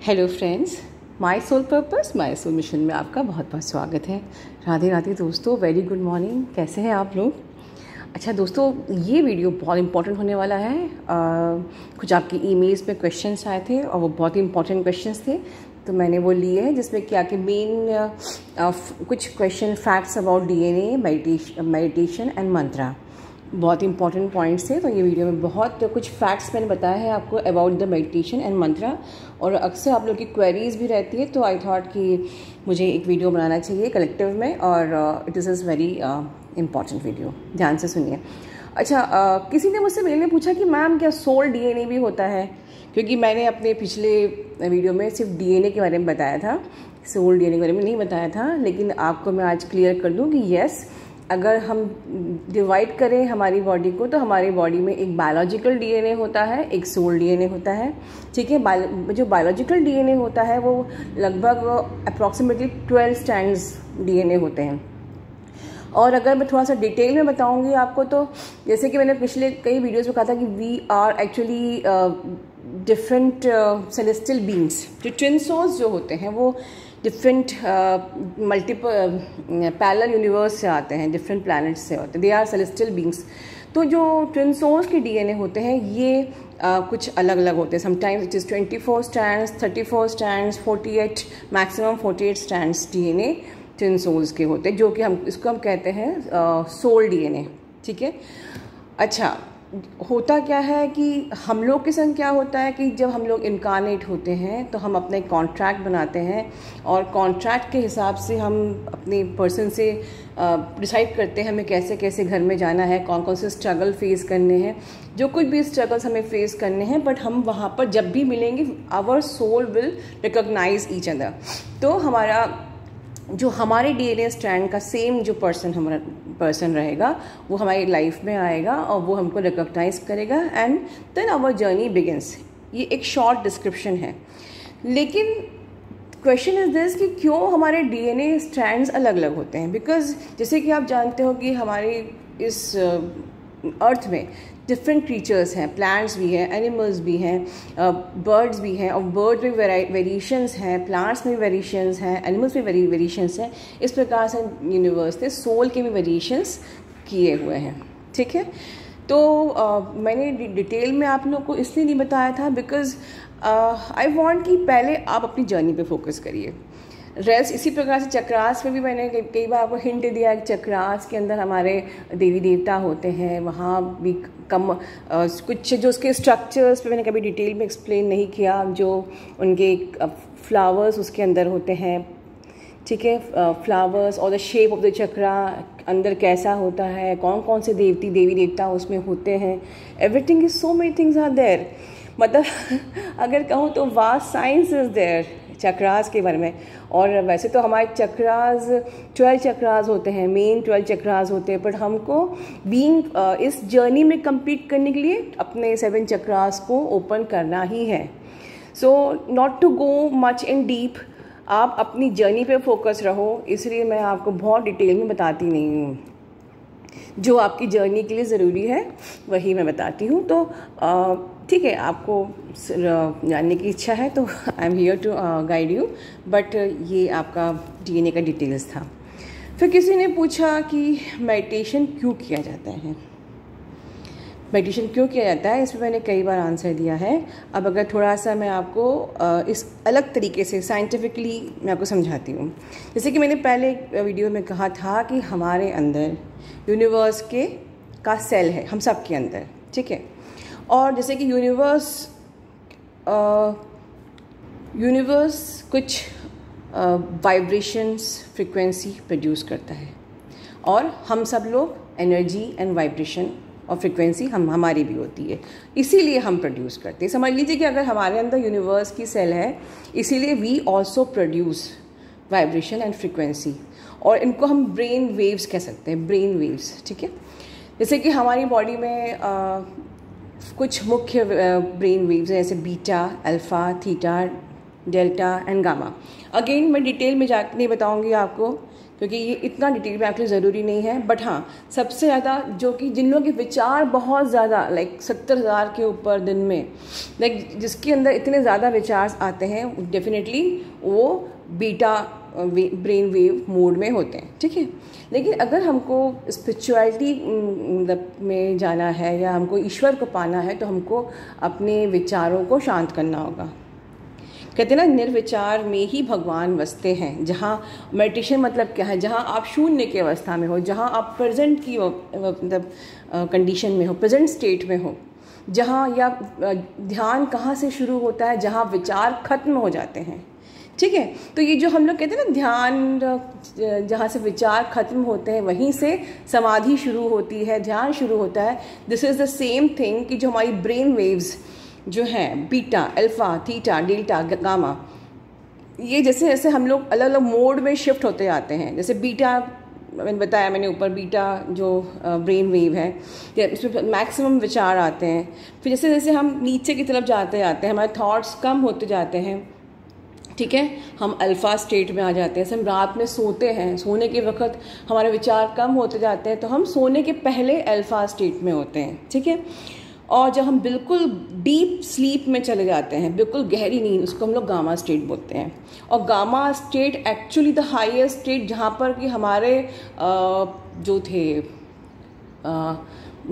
Hello friends, my soul purpose my soul mission में आपका बहुत बहुत स्वागत है। राधे राधे दोस्तों, वेरी गुड मॉर्निंग। कैसे हैं आप लोग? अच्छा दोस्तों, ये वीडियो बहुत इंपॉर्टेंट होने वाला है। कुछ आपकी ईमेल्स में क्वेश्चंस आए थे और वो बहुत ही इंपॉर्टेंट क्वेश्चंस थे, तो मैंने वो लिए हैं, जिसमें क्या कि मेन कुछ question facts about DNA, meditation and mantra, बहुत इंपॉर्टेंट पॉइंट्स थे। तो ये वीडियो में बहुत कुछ फैक्ट्स मैंने बताया है आपको अबाउट द मेडिटेशन एंड मंत्रा, और अक्सर आप लोग की क्वेरीज भी रहती है, तो आई थॉट कि मुझे एक वीडियो बनाना चाहिए कलेक्टिव में, और it is very important video. ध्यान से सुनिए। अच्छा, किसी ने मुझसे मेल में पूछा कि मैम क्या सोल डीएनए भी होता है, क्योंकि मैंने अपने पिछले वीडियो में सिर्फ डीएनए के बारे में बताया था, सोल डीएनए के बारे में नहीं बताया था। लेकिन आपको मैं आज क्लियर कर दूँ कि येस, अगर हम डिवाइड करें हमारी बॉडी को, तो हमारी बॉडी में एक बायोलॉजिकल डीएनए होता है, एक सोल डीएनए होता है। ठीक है, जो बायोलॉजिकल डीएनए होता है वो लगभग अप्रॉक्सीमेटली 12 स्ट्रैंड्स डीएनए होते हैं। और अगर मैं थोड़ा सा डिटेल में बताऊंगी आपको, तो जैसे कि मैंने पिछले कई वीडियोस में कहा था कि we are actually different celestial beings. जो ट्विन सोल्स जो होते हैं वो डिफरेंट मल्टीपल पैरेलल यूनिवर्स से आते हैं, डिफरेंट प्लैनेट्स से होते हैं, दे आर सेलेस्टियल बीइंग्स। तो जो ट्विन सोल्स के डीएनए होते हैं ये कुछ अलग अलग होते हैं। Sometimes it is 24 strands, 34 strands, 48, maximum 48 strands DNA twin souls के होते हैं, जो कि हम इसको हम कहते हैं सोल डीएनए। ठीक है। अच्छा, होता क्या है कि हम लोग के संग क्या होता है कि जब हम लोग इनकारनेट होते हैं तो हम अपने कॉन्ट्रैक्ट बनाते हैं, और कॉन्ट्रैक्ट के हिसाब से हम अपने पर्सन से डिसाइड करते हैं हमें कैसे कैसे घर में जाना है, कौन कौन से स्ट्रगल फेस करने हैं, जो कुछ भी स्ट्रगल्स हमें फेस करने हैं। बट हम वहाँ पर जब भी मिलेंगे, our soul will recognise each other. तो जो हमारे डीएनए स्ट्रैंड का सेम जो हमारा पर्सन रहेगा, वो हमारी लाइफ में आएगा और वो हमको रिकॉग्नाइज करेगा, and then our journey begins. ये एक शॉर्ट डिस्क्रिप्शन है। लेकिन क्वेश्चन इज दिस कि क्यों हमारे डीएनए स्ट्रैंड्स अलग अलग होते हैं। बिकॉज जैसे कि आप जानते हो कि हमारे इस अर्थ में डिफरेंट क्रीचर्स हैं, प्लांट्स भी हैं, एनिमल्स भी हैं, बर्ड्स भी हैं, और बर्ड्स में वेरिएशंस हैं, प्लांट्स में वेरिएशंस हैं, एनिमल्स में वेरिएशंस हैं। इस प्रकार से यूनिवर्स ने सोल के भी वेरिएशंस किए हुए हैं। ठीक है। तो मैंने डिटेल में आप लोग को इसलिए नहीं बताया था बिकॉज आई वांट कि पहले आप अपनी जर्नी पे फोकस करिए। रेस्ट इसी प्रकार से चक्रास में भी मैंने कई बार आपको हिंट दिया कि चक्रास के अंदर हमारे देवी देवता होते हैं, वहाँ भी कम कुछ जो उसके स्ट्रक्चर्स पे मैंने कभी डिटेल में एक्सप्लेन नहीं किया, जो उनके फ्लावर्स उसके अंदर होते हैं। ठीक है, फ्लावर्स और द शेप ऑफ द चक्रा अंदर कैसा होता है, कौन कौन से देवी देवता उसमें होते हैं, everything is so many things are there. मतलब अगर कहूँ तो vast science is there chakras के बारे में। और वैसे तो हमारे चक्रास 12 चक्रास होते हैं, मेन 12 चक्रास होते हैं, बट हमको बीइंग इस जर्नी में कंप्लीट करने के लिए अपने 7 चक्रास को ओपन करना ही है। So not to go much in deep, आप अपनी जर्नी पे फोकस रहो, इसलिए मैं आपको बहुत डिटेल में बताती नहीं हूँ। जो आपकी जर्नी के लिए ज़रूरी है वही मैं बताती हूँ। तो ठीक है, आपको जानने की इच्छा है तो I am here to guide you, but ये आपका डीएनए का डिटेल्स था। फिर किसी ने पूछा कि मेडिटेशन क्यों किया जाता है, मेडिटेशन क्यों किया जाता है। इसमें मैंने कई बार आंसर दिया है। अब अगर थोड़ा सा मैं आपको इस अलग तरीके से साइंटिफिकली मैं आपको समझाती हूँ। जैसे कि मैंने पहले वीडियो में कहा था कि हमारे अंदर यूनिवर्स का सेल है, हम सब के अंदर। ठीक है। और जैसे कि यूनिवर्स कुछ वाइब्रेशंस, फ्रिक्वेंसी प्रोड्यूस करता है, और हम सब लोग एनर्जी एंड वाइब्रेशन और फ्रिक्वेंसी हमारी भी होती है, इसीलिए हम प्रोड्यूस करते हैं। समझ लीजिए कि अगर हमारे अंदर यूनिवर्स की सेल है, इसीलिए we also produce vibration and frequency, और इनको हम ब्रेन वेव्स कह सकते हैं, ब्रेन वेव्स। ठीक है। जैसे कि हमारी बॉडी में कुछ मुख्य ब्रेन वेव्स हैं, जैसे beta, alpha, theta, delta and gamma. Again मैं डिटेल में नहीं बताऊंगी आपको, क्योंकि ये इतना डिटेल में आपके लिए ज़रूरी नहीं है। बट हाँ, सबसे ज़्यादा जो कि जिन लोगों के विचार बहुत ज़्यादा लाइक 70,000 के ऊपर दिन में, लाइक जिसके अंदर इतने ज़्यादा विचार आते हैं, डेफिनेटली वो बीटा ब्रेन वेव मोड में होते हैं, ठीक है। लेकिन अगर हमको स्पिरिचुअलिटी में जाना है या हमको ईश्वर को पाना है तो हमको अपने विचारों को शांत करना होगा। कहते हैं ना, निर्विचार में ही भगवान बसते हैं। जहाँ मेडिटेशन मतलब क्या है, जहाँ आप शून्य की अवस्था में हो, जहाँ आप प्रेजेंट की मतलब कंडीशन में हो, प्रेजेंट स्टेट में हो, जहाँ या ध्यान कहाँ से शुरू होता है, जहाँ विचार खत्म हो जाते हैं, ठीक है। तो ये जो हम लोग कहते हैं ना ध्यान, जहाँ से विचार खत्म होते हैं वहीं से समाधि शुरू होती है, ध्यान शुरू होता है। This is the same thing कि जो हमारी ब्रेन वेव्स जो हैं, beta, alpha, theta, delta, gamma, ये जैसे जैसे हम लोग अलग अलग मोड में शिफ्ट होते जाते हैं। जैसे बीटा मैंने बताया, मैंने ऊपर बीटा जो ब्रेन वेव है, इसमें मैक्सिमम विचार आते हैं। फिर जैसे जैसे हम नीचे की तरफ जाते जाते हैं, हमारे थॉट्स कम होते जाते हैं, ठीक है, हम अल्फ़ा स्टेट में आ जाते हैं। जैसे हम रात में सोते हैं, सोने के वक्त हमारे विचार कम होते जाते हैं, तो हम सोने के पहले अल्फ़ा स्टेट में होते हैं, ठीक है। और जब हम बिल्कुल डीप स्लीप में चले जाते हैं, बिल्कुल गहरी नींद, उसको हम लोग गामा स्टेट बोलते हैं। और gamma state actually the highest state, जहाँ पर कि हमारे जो थे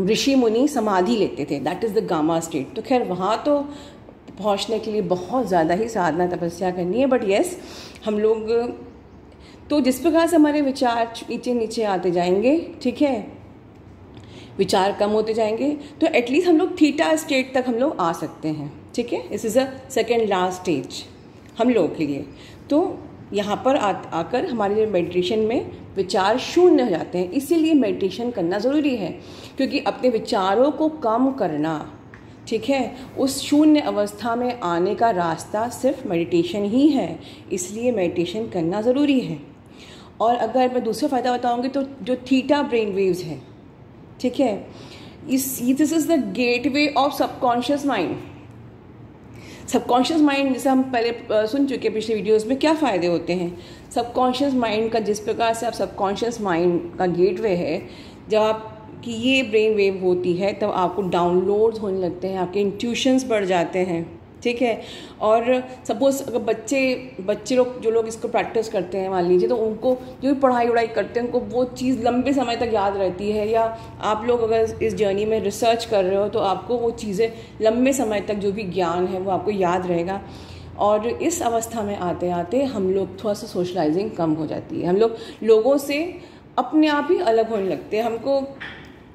ऋषि मुनि समाधि लेते थे, that is the gamma state. तो खैर वहाँ तो पहुँचने के लिए बहुत ज़्यादा ही साधना तपस्या करनी है। बट येस, हम लोग तो जिस प्रकार से हमारे विचार नीचे नीचे आते जाएंगे, ठीक है, विचार कम होते जाएंगे, तो एटलीस्ट हम लोग थीटा स्टेट तक हम लोग आ सकते हैं, ठीक है। This is a second last stage हम लोगों के लिए। तो यहाँ पर आकर हमारे मेडिटेशन में विचार शून्य हो जाते हैं। इसीलिए मेडिटेशन करना ज़रूरी है, क्योंकि अपने विचारों को कम करना, ठीक है, उस शून्य अवस्था में आने का रास्ता सिर्फ मेडिटेशन ही है। इसलिए मेडिटेशन करना ज़रूरी है। और अगर मैं दूसरा फ़ायदा बताऊँगी तो जो थीटा ब्रेन वेव्स है, ठीक है, this is the gateway of subconscious mind. Subconscious mind, जैसे हम पहले सुन चुके पिछले वीडियोस में, क्या फ़ायदे होते हैं सबकॉन्शियस माइंड का। जिस प्रकार से आप सबकॉन्शियस माइंड का गेटवे है, जब आप कि ये ब्रेन वेव होती है तब आपको डाउनलोड्स होने लगते हैं, आपके इंट्यूशंस बढ़ जाते हैं, ठीक है। और सपोज़ अगर बच्चे लोग जो लोग इसको प्रैक्टिस करते हैं, मान लीजिए, तो उनको जो भी पढ़ाई वढ़ाई करते हैं उनको वो चीज़ लंबे समय तक याद रहती है। या आप लोग अगर इस जर्नी में रिसर्च कर रहे हो तो आपको वो चीज़ें लंबे समय तक जो भी ज्ञान है वो आपको याद रहेगा। और इस अवस्था में आते आते हम लोग थोड़ा सा सोशलाइजिंग कम हो जाती है, हम लोग लोगों से अपने आप ही अलग होने लगते हैं। हमको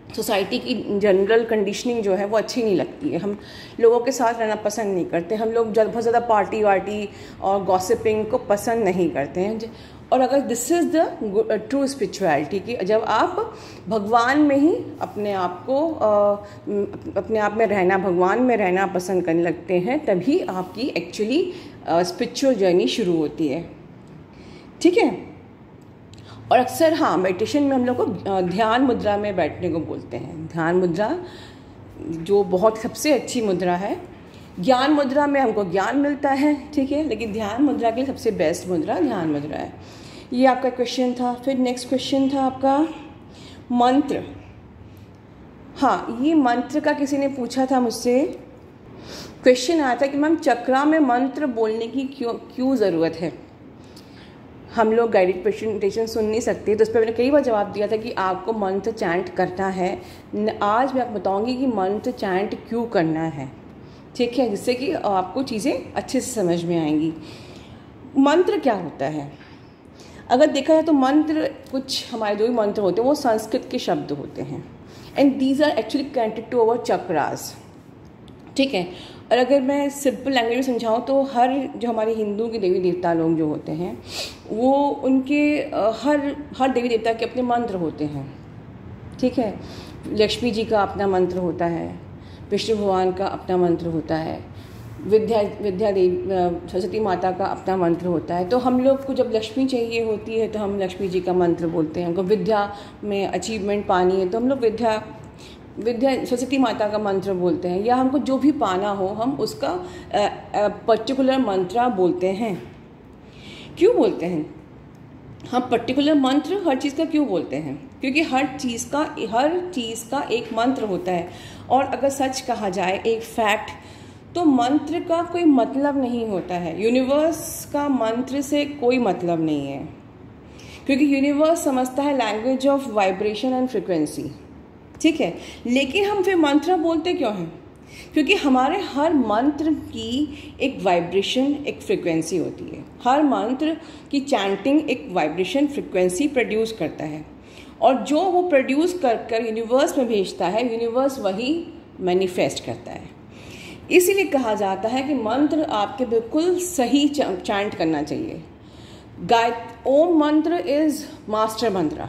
सोसाइटी की जनरल कंडीशनिंग जो है वो अच्छी नहीं लगती है, हम लोगों के साथ रहना पसंद नहीं करते, हम लोग बहुत ज़्यादा पार्टी वार्टी और गॉसिपिंग को पसंद नहीं करते हैं। और अगर this is the true spirituality कि जब आप भगवान में ही अपने आप को अपने आप में रहना, भगवान में रहना पसंद करने लगते हैं, तभी आपकी एक्चुअली स्पिरिचुअल जर्नी शुरू होती है, ठीक है। और अक्सर हाँ, मेडिटेशन में हम लोग को ध्यान मुद्रा में बैठने को बोलते हैं। ध्यान मुद्रा जो बहुत सबसे अच्छी मुद्रा है। ज्ञान मुद्रा में हमको ज्ञान मिलता है, ठीक है, लेकिन ध्यान मुद्रा के लिए सबसे बेस्ट मुद्रा ध्यान मुद्रा है। ये आपका क्वेश्चन था। फिर नेक्स्ट क्वेश्चन था आपका मंत्र। हाँ, ये मंत्र का किसी ने पूछा था मुझसे, क्वेश्चन आया था कि मैम चक्रा में मंत्र बोलने की क्यों ज़रूरत है, हम लोग गाइडेड प्रेजेंटेशन सुन नहीं सकते। तो इस पर मैंने कई बार जवाब दिया था कि आपको मंत्र चैंट करना है। आज मैं आपको बताऊंगी कि मंत्र चैंट क्यों करना है, ठीक है, जिससे कि आपको चीज़ें अच्छे से समझ में आएंगी। मंत्र क्या होता है, अगर देखा जाए तो मंत्र, कुछ हमारे जो भी मंत्र होते हैं वो संस्कृत के शब्द होते हैं, and these are actually connected to our chakras, ठीक है। और अगर मैं सिंपल लैंग्वेज में समझाऊँ तो हर जो हमारे हिंदू के देवी देवता लोग जो होते हैं वो उनके हर देवी देवता के अपने मंत्र होते हैं, ठीक है। लक्ष्मी जी का अपना मंत्र होता है, विष्णु भगवान का अपना मंत्र होता है, विद्या देवी सरस्वती माता का अपना मंत्र होता है। तो हम लोग को जब लक्ष्मी चाहिए होती है तो हम लक्ष्मी जी का मंत्र बोलते हैं। हमको विद्या में अचीवमेंट पानी है तो हम लोग विद्या सरस्वती माता का मंत्र बोलते हैं। या हमको जो भी पाना हो हम उसका पर्टिकुलर मंत्र बोलते हैं। क्यों बोलते हैं? हम पर्टिकुलर मंत्र हर चीज़ का क्यों बोलते हैं? क्योंकि हर चीज़ का एक मंत्र होता है। और अगर सच कहा जाए, एक फैक्ट, तो मंत्र का कोई मतलब नहीं होता है। यूनिवर्स का मंत्र से कोई मतलब नहीं है, क्योंकि यूनिवर्स समझता है language of vibration and frequency, ठीक है। लेकिन हम फिर मंत्र बोलते क्यों हैं? क्योंकि हमारे हर मंत्र की एक वाइब्रेशन, एक फ्रिक्वेंसी होती है। हर मंत्र की चैंटिंग एक वाइब्रेशन फ्रिक्वेंसी प्रोड्यूस करता है, और जो वो प्रोड्यूस कर यूनिवर्स में भेजता है, यूनिवर्स वही मैनिफेस्ट करता है। इसीलिए कहा जाता है कि मंत्र आपके बिल्कुल सही चैंट करना चाहिए। ओम मंत्र इज मास्टर मंत्र,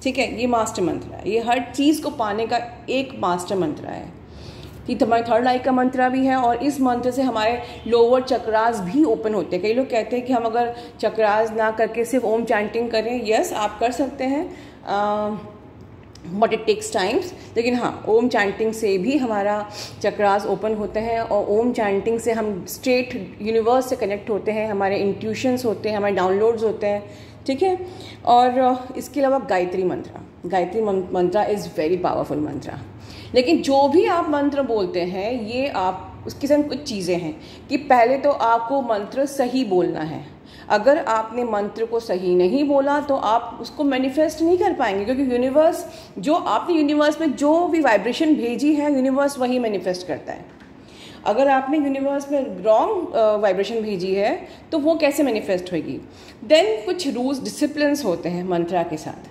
ठीक है। ये मास्टर मंत्र है, ये हर चीज़ को पाने का एक मास्टर मंत्र है। कि हमारे थर्ड आई का मंत्र भी है, और इस मंत्र से हमारे लोअर चक्रास भी ओपन होते हैं। कई लोग कहते हैं कि हम अगर चक्रास ना करके सिर्फ ओम चैंटिंग करें, यस आप कर सकते हैं, बट इट टेक्स टाइम्स। लेकिन हाँ, ओम चैंटिंग से भी हमारा चक्रास ओपन होते हैं, और ओम चैंटिंग से हम स्ट्रेट यूनिवर्स से कनेक्ट होते हैं, हमारे इंट्यूशंस होते हैं, हमारे डाउनलोड्स होते हैं, ठीक है। और इसके अलावा गायत्री मंत्र इज़ वेरी पावरफुल मंत्र। लेकिन जो भी आप मंत्र बोलते हैं, ये आप उसकी संग कुछ चीज़ें हैं कि पहले तो आपको मंत्र सही बोलना है। अगर आपने मंत्र को सही नहीं बोला तो आप उसको मैनिफेस्ट नहीं कर पाएंगे, क्योंकि यूनिवर्स, जो आपने यूनिवर्स में जो भी वाइब्रेशन भेजी है, यूनिवर्स वही मैनिफेस्ट करता है। अगर आपने यूनिवर्स में रॉन्ग वाइब्रेशन भेजी है तो वो कैसे मैनिफेस्ट होगी? देन कुछ रूल्स, डिसिप्लिन्स होते हैं मंत्रा के साथ।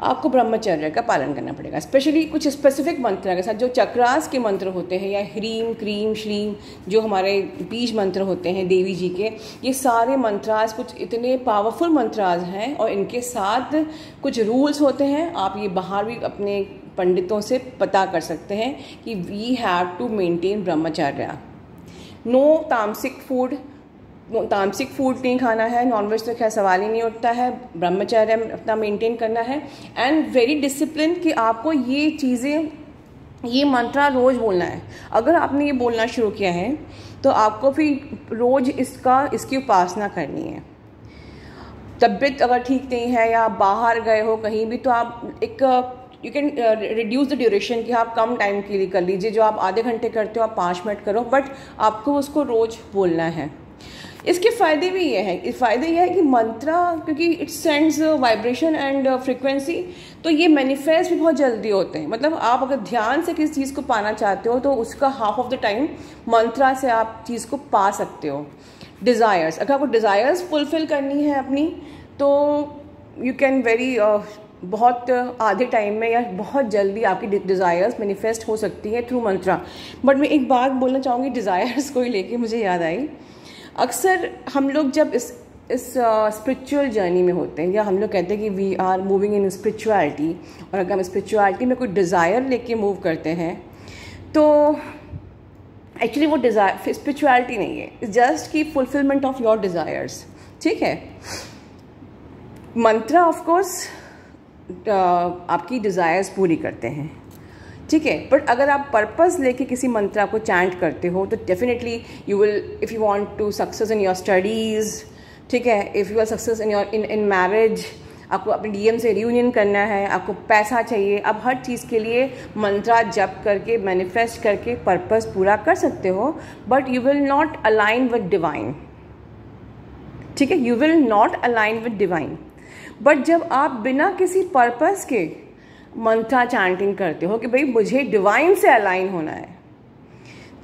आपको ब्रह्मचर्य का पालन करना पड़ेगा, स्पेशली कुछ स्पेसिफिक मंत्र के साथ। जो चक्रास के मंत्र होते हैं, या ह्रीम क्रीम श्रीम, जो हमारे बीज मंत्र होते हैं देवी जी के, ये सारे मंत्रास कुछ इतने पावरफुल मंत्रास हैं, और इनके साथ कुछ रूल्स होते हैं। आप ये बाहर भी अपने पंडितों से पता कर सकते हैं कि वी हैव टू मेंटेन ब्रह्मचर्य। नो तामसिक फूड नहीं खाना है, नॉनवेज तो खैर सवाल ही नहीं उठता है, ब्रह्मचर्य अपना मेंटेन करना है। एंड वेरी डिसिप्लिन, कि आपको ये चीज़ें, ये मंत्र रोज़ बोलना है। अगर आपने ये बोलना शुरू किया है तो आपको फिर रोज़ इसकी उपासना करनी है। तबीयत अगर ठीक नहीं है या बाहर गए हो कहीं भी, तो आप you can reduce the duration, कि आप कम टाइम के लिए कर लीजिए। जो आप आधे घंटे करते हो आप 5 मिनट करो, बट आपको उसको रोज़ बोलना है। इसके फ़ायदे भी ये हैं, फ़ायदे ये है कि मंत्रा, क्योंकि it sends vibration and frequency, तो ये मैनिफेस्ट भी बहुत जल्दी होते हैं। मतलब आप अगर ध्यान से किसी चीज़ को पाना चाहते हो तो उसका हाफ ऑफ द टाइम मंत्रा से आप चीज़ को पा सकते हो। डिज़ायर्स, अगर आपको डिज़ायर्स फुलफ़िल करनी है अपनी, तो यू कैन बहुत आधे टाइम में या बहुत जल्दी आपकी डिज़ायर्स मैनिफेस्ट हो सकती है थ्रू मंत्रा। बट मैं एक बात बोलना चाहूँगी डिज़ायर्स को ही लेके, मुझे याद आई। अक्सर हम लोग जब इस स्पिरिचुअल जर्नी में होते हैं, या हम लोग कहते हैं कि we are moving in spirituality, और अगर हम स्पिरिचुअलिटी में कोई डिज़ायर लेके मूव करते हैं, तो एक्चुअली वो डिज़ायर स्पिरिचुअलिटी नहीं है, इट्स जस्ट की फुलफिलमेंट ऑफ योर डिज़ायर्स, ठीक है। मंत्रा ऑफ कोर्स आपकी डिज़ायर्स पूरी करते हैं, ठीक है। बट अगर आप पर्पस लेके किसी मंत्रा को चैंट करते हो, तो definitely you will, if you want to success in your studies, ठीक है, if you are success in marriage, आपको अपने डीएम से रियूनियन करना है, आपको पैसा चाहिए, आप हर चीज़ के लिए मंत्रा जप करके, मैनिफेस्ट करके पर्पस पूरा कर सकते हो। But you will not align with divine, ठीक है, you will not align with divine. But जब आप बिना किसी पर्पस के मंत्रा चैंटिंग करते हो कि भाई मुझे डिवाइन से अलाइन होना है,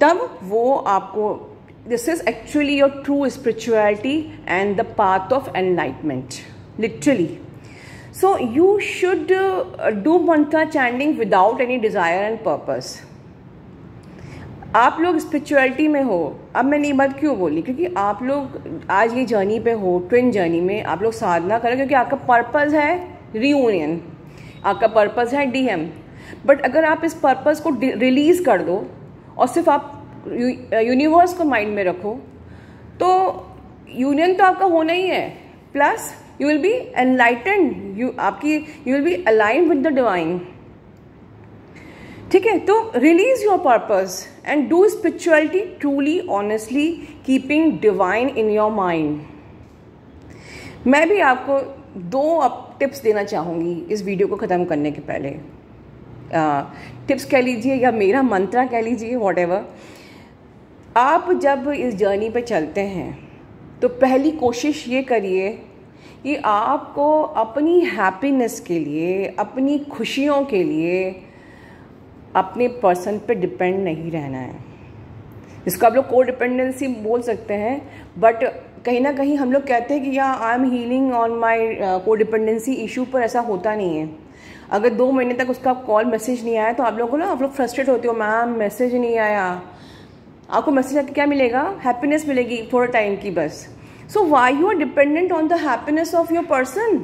तब वो आपको, this is actually your true spirituality and the path of enlightenment, literally. So you should do Mantra chanting without any desire and purpose. आप लोग स्पिरिचुअलिटी में हो, अब मैंने ये बात क्यों बोली, क्योंकि आप लोग आज ये जर्नी पे हो, ट्विन जर्नी में आप लोग साधना करें, क्योंकि आपका पर्पस है रियूनियन, आपका पर्पस है डीएम। बट अगर आप इस पर्पस को रिलीज़ कर दो और सिर्फ आप यूनिवर्स को माइंड में रखो, तो यूनियन तो आपका होना ही है, plus you will be enlightened, you will be align with the divine, ठीक है। तो release your purpose and do spirituality truly, honestly, keeping divine in your mind. मैं भी आपको दो अब टिप्स देना चाहूँगी इस वीडियो को ख़त्म करने के पहले। टिप्स कह लीजिए या मेरा मंत्रा कह लीजिए, व्हाटएवर। आप जब इस जर्नी पे चलते हैं तो पहली कोशिश ये करिए कि आपको अपनी हैप्पीनेस के लिए, अपनी खुशियों के लिए अपने पर्सन पे डिपेंड नहीं रहना है। इसको आप लोग को डिपेंडेंसी बोल सकते हैं, बट कहीं ना कहीं हम लोग कहते हैं कि या I am healing on my को डिपेंडेंसी इशू, पर ऐसा होता नहीं है। अगर 2 महीने तक उसका कॉल मैसेज नहीं आया तो आप लोगों को ना, आप लोग फ्रस्ट्रेट होते हो, मैम मैसेज नहीं आया। आपको मैसेज आके क्या मिलेगा? हैप्पीनेस मिलेगी थोड़े टाइम की बस। So why you are dependent on the happiness of your person?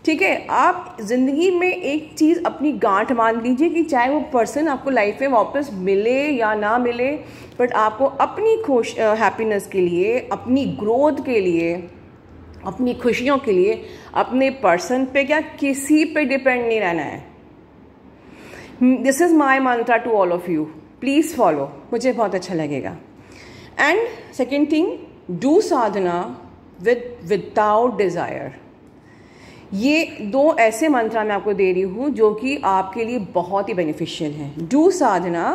ठीक है, आप ज़िंदगी में एक चीज़ अपनी गांठ मान लीजिए कि चाहे वो पर्सन आपको लाइफ में वापस मिले या ना मिले, बट आपको अपनी हैप्पीनेस के लिए, अपनी ग्रोथ के लिए, अपनी खुशियों के लिए अपने पर्सन पे क्या किसी पे डिपेंड नहीं रहना है। This is my mantra to all of you, please follow, मुझे बहुत अच्छा लगेगा। And second thing, do sadhana without desire. ये 2 ऐसे मंत्रा मैं आपको दे रही हूँ जो कि आपके लिए बहुत ही बेनिफिशियल हैं। Do sadhana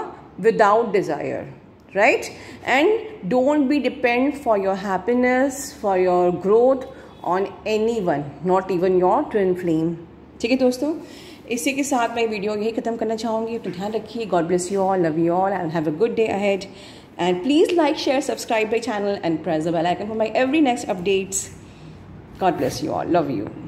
without desire, right? And don't be depend for your happiness, for your growth on anyone, not even your twin flame. ठीक है दोस्तों, इसी के साथ मैं वीडियो यही ख़त्म करना चाहूँगी। अपना ध्यान रखिए। God bless you all, love you all, and have a good day ahead. And please like, share, subscribe my channel and press the bell icon for my every next updates. God bless you all. Love you.